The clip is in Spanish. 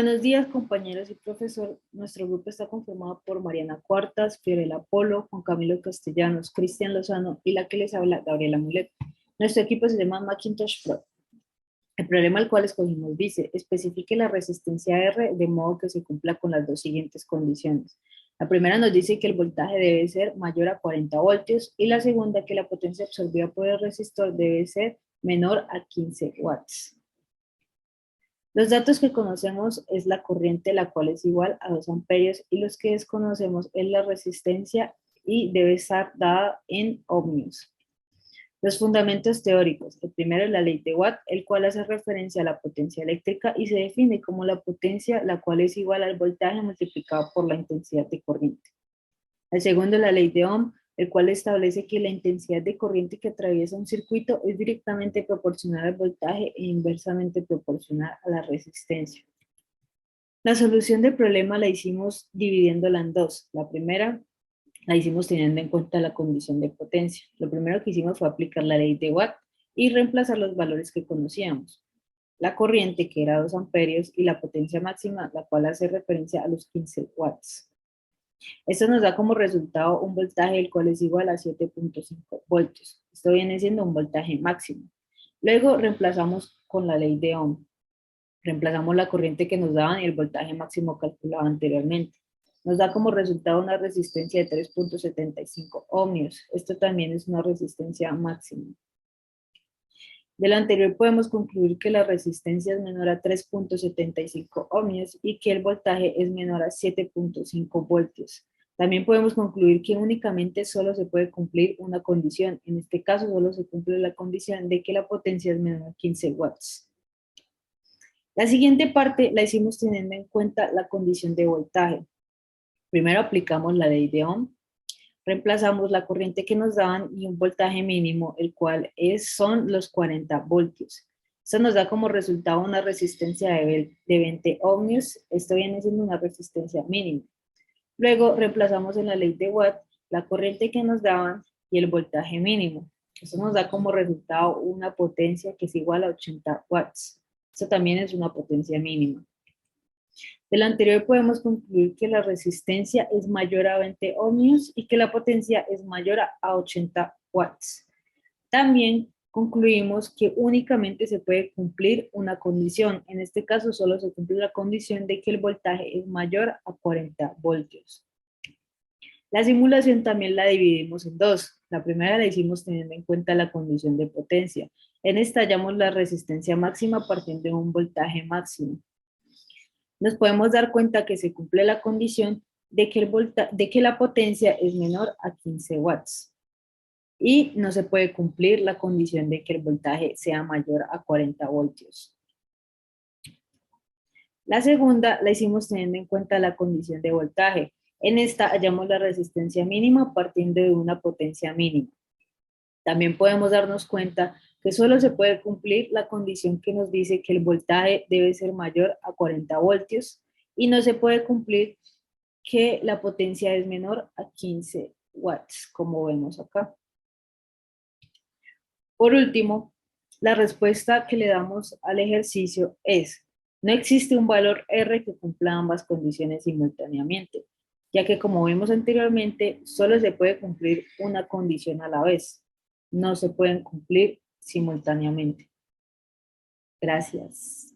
Buenos días, compañeros y profesor. Nuestro grupo está conformado por Mariana Cuartas, Fiorella Polo, Juan Camilo Castellanos, Cristian Lozano y la que les habla, Gabriela Mulet. Nuestro equipo se llama Macintosh Pro. El problema al cual escogimos dice, especifique la resistencia R de modo que se cumpla con las dos siguientes condiciones. La primera nos dice que el voltaje debe ser mayor a 40 voltios y la segunda que la potencia absorbida por el resistor debe ser menor a 15 watts. Los datos que conocemos es la corriente, la cual es igual a 2 amperios, y los que desconocemos es la resistencia y debe estar dada en ohmios. Los fundamentos teóricos. El primero es la ley de Watt, el cual hace referencia a la potencia eléctrica y se define como la potencia, la cual es igual al voltaje multiplicado por la intensidad de corriente. El segundo es la ley de Ohm, el cual establece que la intensidad de corriente que atraviesa un circuito es directamente proporcional al voltaje e inversamente proporcional a la resistencia. La solución del problema la hicimos dividiéndola en dos. La primera la hicimos teniendo en cuenta la condición de potencia. Lo primero que hicimos fue aplicar la ley de Watt y reemplazar los valores que conocíamos. La corriente, que era 2 amperios, y la potencia máxima, la cual hace referencia a los 15 watts. Esto nos da como resultado un voltaje el cual es igual a 7.5 voltios. Esto viene siendo un voltaje máximo. Luego reemplazamos con la ley de Ohm. Reemplazamos la corriente que nos daban y el voltaje máximo calculado anteriormente. Nos da como resultado una resistencia de 3.75 ohmios. Esto también es una resistencia máxima. De lo anterior podemos concluir que la resistencia es menor a 3.75 ohmios y que el voltaje es menor a 7.5 voltios. También podemos concluir que únicamente solo se puede cumplir una condición. En este caso solo se cumple la condición de que la potencia es menor a 15 watts. La siguiente parte la hicimos teniendo en cuenta la condición de voltaje. Primero aplicamos la ley de Ohm. Reemplazamos la corriente que nos daban y un voltaje mínimo, el cual son los 40 voltios. Esto nos da como resultado una resistencia de 20 ohmios. Esto viene siendo una resistencia mínima. Luego reemplazamos en la ley de Watt la corriente que nos daban y el voltaje mínimo. Esto nos da como resultado una potencia que es igual a 80 watts. Esto también es una potencia mínima. De lo anterior podemos concluir que la resistencia es mayor a 20 ohmios y que la potencia es mayor a 80 watts. También concluimos que únicamente se puede cumplir una condición. En este caso solo se cumple la condición de que el voltaje es mayor a 40 voltios. La simulación también la dividimos en dos. La primera la hicimos teniendo en cuenta la condición de potencia. En esta hallamos la resistencia máxima partiendo de un voltaje máximo. Nos podemos dar cuenta que se cumple la condición de que la potencia es menor a 15 watts. Y no se puede cumplir la condición de que el voltaje sea mayor a 40 voltios. La segunda la hicimos teniendo en cuenta la condición de voltaje. En esta hallamos la resistencia mínima partiendo de una potencia mínima. También podemos darnos cuenta que solo se puede cumplir la condición que nos dice que el voltaje debe ser mayor a 40 voltios y no se puede cumplir que la potencia es menor a 15 watts, como vemos acá. Por último, la respuesta que le damos al ejercicio es: no existe un valor R que cumpla ambas condiciones simultáneamente, ya que como vimos anteriormente, solo se puede cumplir una condición a la vez. No se pueden cumplir simultáneamente. Gracias.